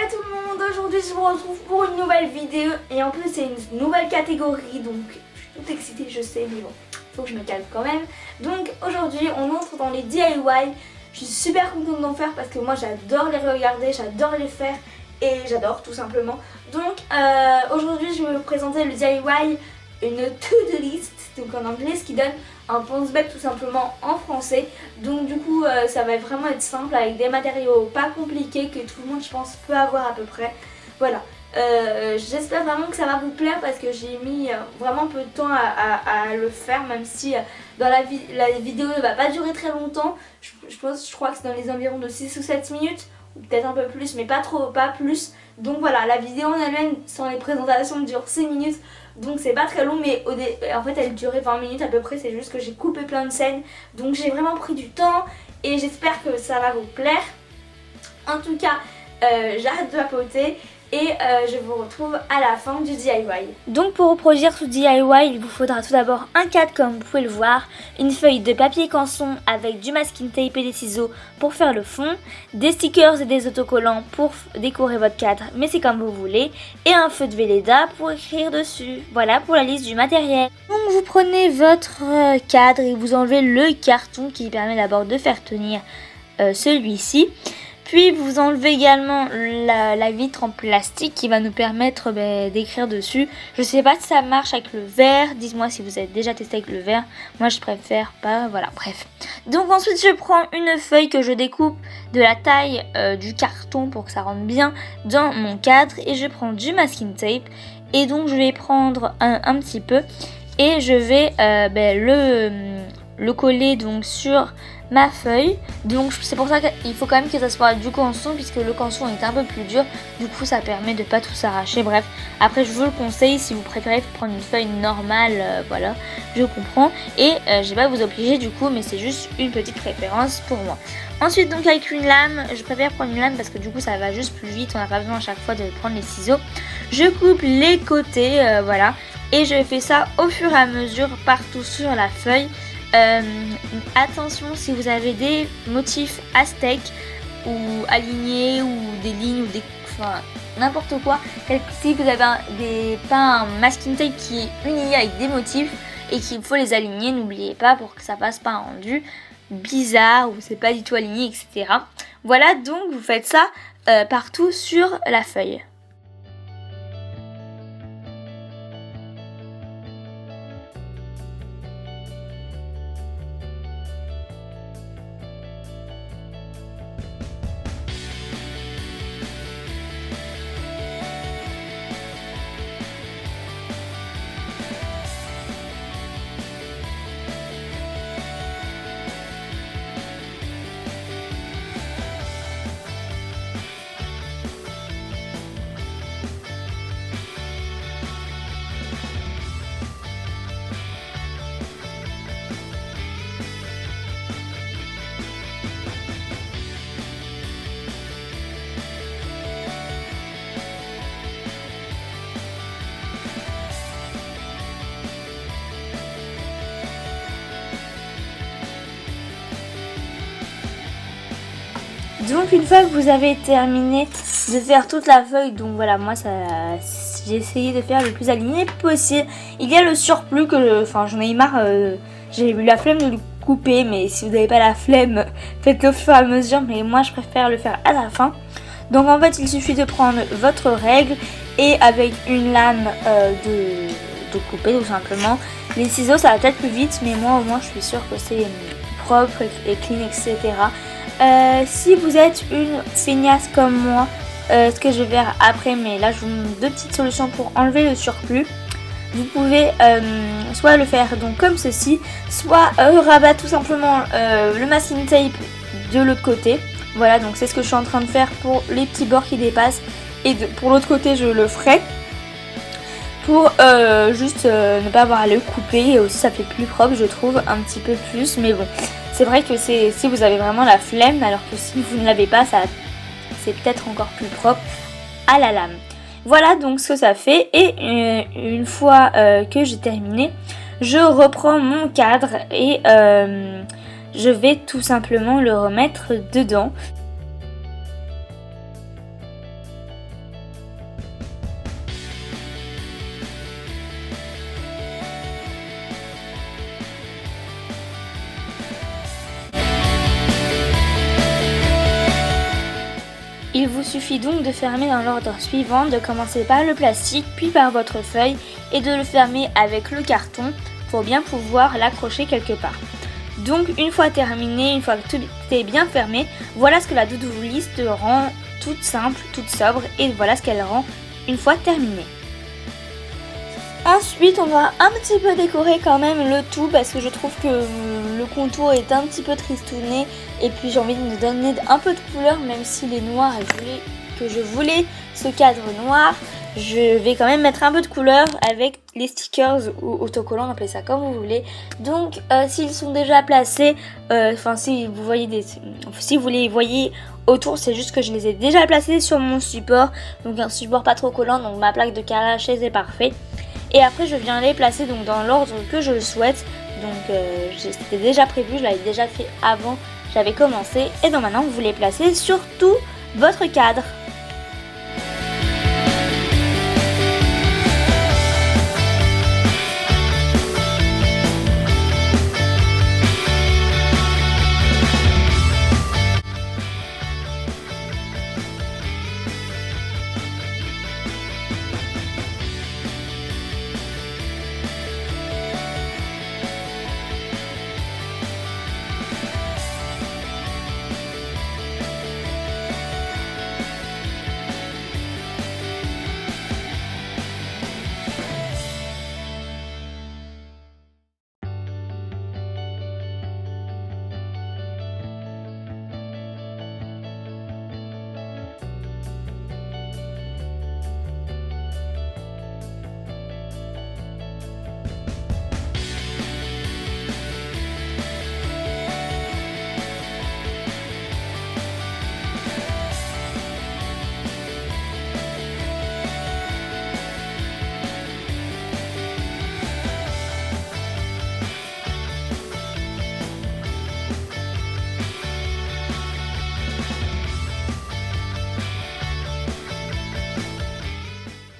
tout le monde, aujourd'hui je vous retrouve pour une nouvelle vidéo et en plus c'est une nouvelle catégorie donc je suis toute excitée je sais mais bon, faut que je me calme quand même. Donc aujourd'hui on entre dans les DIY, je suis super contente d'en faire parce que moi j'adore les regarder, j'adore les faire et j'adore tout simplement. Donc aujourd'hui je vais vous présenter le DIY, une to-do list, donc en anglais, ce qui donne un pense-bête tout simplement en français. Donc du coup ça va vraiment être simple avec des matériaux pas compliqués que tout le monde je pense peut avoir à peu près. Voilà, j'espère vraiment que ça va vous plaire parce que j'ai mis vraiment peu de temps à le faire, même si dans la vidéo ne va pas durer très longtemps. Je crois que c'est dans les environs de 6 ou 7 minutes ou peut-être un peu plus mais pas trop, pas plus. Donc voilà, la vidéo en elle-même sans les présentations dure 6 minutes. Donc c'est pas très long mais en fait elle durait 20 minutes à peu près, c'est juste que j'ai coupé plein de scènes. Donc j'ai vraiment pris du temps et j'espère que ça va vous plaire. En tout cas, j'arrête de papoter et je vous retrouve à la fin du DIY. Donc pour reproduire ce DIY, il vous faudra tout d'abord un cadre comme vous pouvez le voir, une feuille de papier canson avec du masking tape et des ciseaux pour faire le fond, des stickers et des autocollants pour décorer votre cadre, mais c'est comme vous voulez, et un feu de Velleda pour écrire dessus. Voilà pour la liste du matériel. Donc vous prenez votre cadre et vous enlevez le carton qui permet d'abord de faire tenir celui-ci. Puis vous enlevez également la vitre en plastique qui va nous permettre d'écrire dessus. Je sais pas si ça marche avec le verre, dites-moi si vous avez déjà testé avec le verre. Moi je préfère pas, voilà, bref. Donc ensuite je prends une feuille que je découpe de la taille du carton pour que ça rentre bien dans mon cadre. Et je prends du masking tape et donc je vais prendre un petit peu et je vais le coller donc sur ma feuille. Donc c'est pour ça qu'il faut quand même que ça soit du canson puisque le canson est un peu plus dur, du coup ça permet de pas tout s'arracher. Bref, après je vous le conseille si vous préférez prendre une feuille normale, voilà, je comprends et je vais pas vous obliger du coup, mais c'est juste une petite préférence pour moi. Ensuite donc avec une lame, je préfère prendre une lame parce que du coup ça va juste plus vite, on n'a pas besoin à chaque fois de prendre les ciseaux. Je coupe les côtés, voilà, et je fais ça au fur et à mesure partout sur la feuille. Attention si vous avez des motifs aztèques ou alignés ou des lignes ou enfin n'importe quoi, si vous avez pas un masking tape qui est une ligne avec des motifs et qu'il faut les aligner, n'oubliez pas pour que ça fasse pas un rendu bizarre ou c'est pas du tout aligné, etc. Voilà, donc vous faites ça partout sur la feuille. Donc une fois que vous avez terminé de faire toute la feuille, donc voilà, moi j'ai essayé de faire le plus aligné possible. Il y a le surplus que j'en ai eu marre, j'ai eu la flemme de le couper, mais si vous n'avez pas la flemme, faites-le au fur et à mesure, mais moi je préfère le faire à la fin. Donc en fait il suffit de prendre votre règle et avec une lame de couper tout simplement. Les ciseaux ça va peut-être plus vite, mais moi au moins je suis sûre que c'est propre et clean, etc. Si vous êtes une feignasse comme moi, ce que je vais faire après, mais là je vous montre deux petites solutions pour enlever le surplus. Vous pouvez soit le faire donc comme ceci, soit rabattre tout simplement le masking tape de l'autre côté. Voilà, donc c'est ce que je suis en train de faire pour les petits bords qui dépassent, et pour l'autre côté je le ferai pour juste ne pas avoir à le couper, et aussi ça fait plus propre je trouve, un petit peu plus, mais bon. C'est vrai que si vous avez vraiment la flemme, alors que si vous ne l'avez pas, c'est peut-être encore plus propre à la lame. Voilà donc ce que ça fait, et une fois que j'ai terminé, je reprends mon cadre et je vais tout simplement le remettre dedans. suffit donc de fermer dans l'ordre suivant, de commencer par le plastique, puis par votre feuille et de le fermer avec le carton pour bien pouvoir l'accrocher quelque part. Donc une fois terminé, une fois que tout est bien fermé, voilà ce que la to-do list rend toute simple, toute sobre et voilà ce qu'elle rend une fois terminée. Ensuite, on va un petit peu décorer quand même le tout parce que je trouve que le contour est un petit peu tristouné et puis j'ai envie de donner un peu de couleur même s'il est noir et que je voulais ce cadre noir. Je vais quand même mettre un peu de couleur avec les stickers ou autocollants, appelez ça comme vous voulez. Donc s'ils sont déjà placés, si vous les voyez autour, c'est juste que je les ai déjà placés sur mon support. Donc un support pas trop collant, donc ma plaque de carrelage est parfait. Et après je viens les placer donc dans l'ordre que je le souhaite. Donc c'était déjà prévu, je l'avais déjà fait avant, j'avais commencé. Et donc maintenant vous les placez sur tout votre cadre.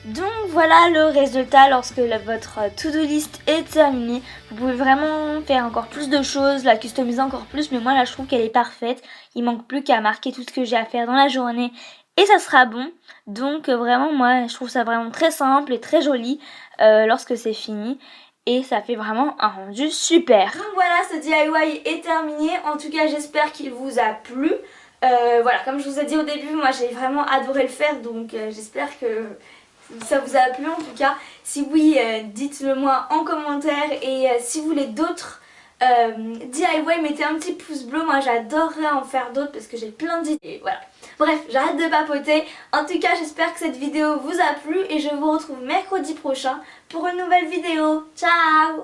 Donc voilà le résultat lorsque votre to-do list est terminée. Vous pouvez vraiment faire encore plus de choses, la customiser encore plus, mais moi là je trouve qu'elle est parfaite. Il manque plus qu'à marquer tout ce que j'ai à faire dans la journée et ça sera bon. Donc vraiment moi je trouve ça vraiment très simple et très joli lorsque c'est fini. Et ça fait vraiment un rendu super. Donc voilà, ce DIY est terminé. En tout cas j'espère qu'il vous a plu. Voilà, comme je vous ai dit au début, moi j'ai vraiment adoré le faire. Donc j'espère que ça vous a plu en tout cas. Si oui, dites-le moi en commentaire. Et si vous voulez d'autres DIY, mettez un petit pouce bleu. Moi j'adorerais en faire d'autres parce que j'ai plein d'idées. Voilà. Bref, j'arrête de papoter. En tout cas, j'espère que cette vidéo vous a plu. Et je vous retrouve mercredi prochain pour une nouvelle vidéo. Ciao!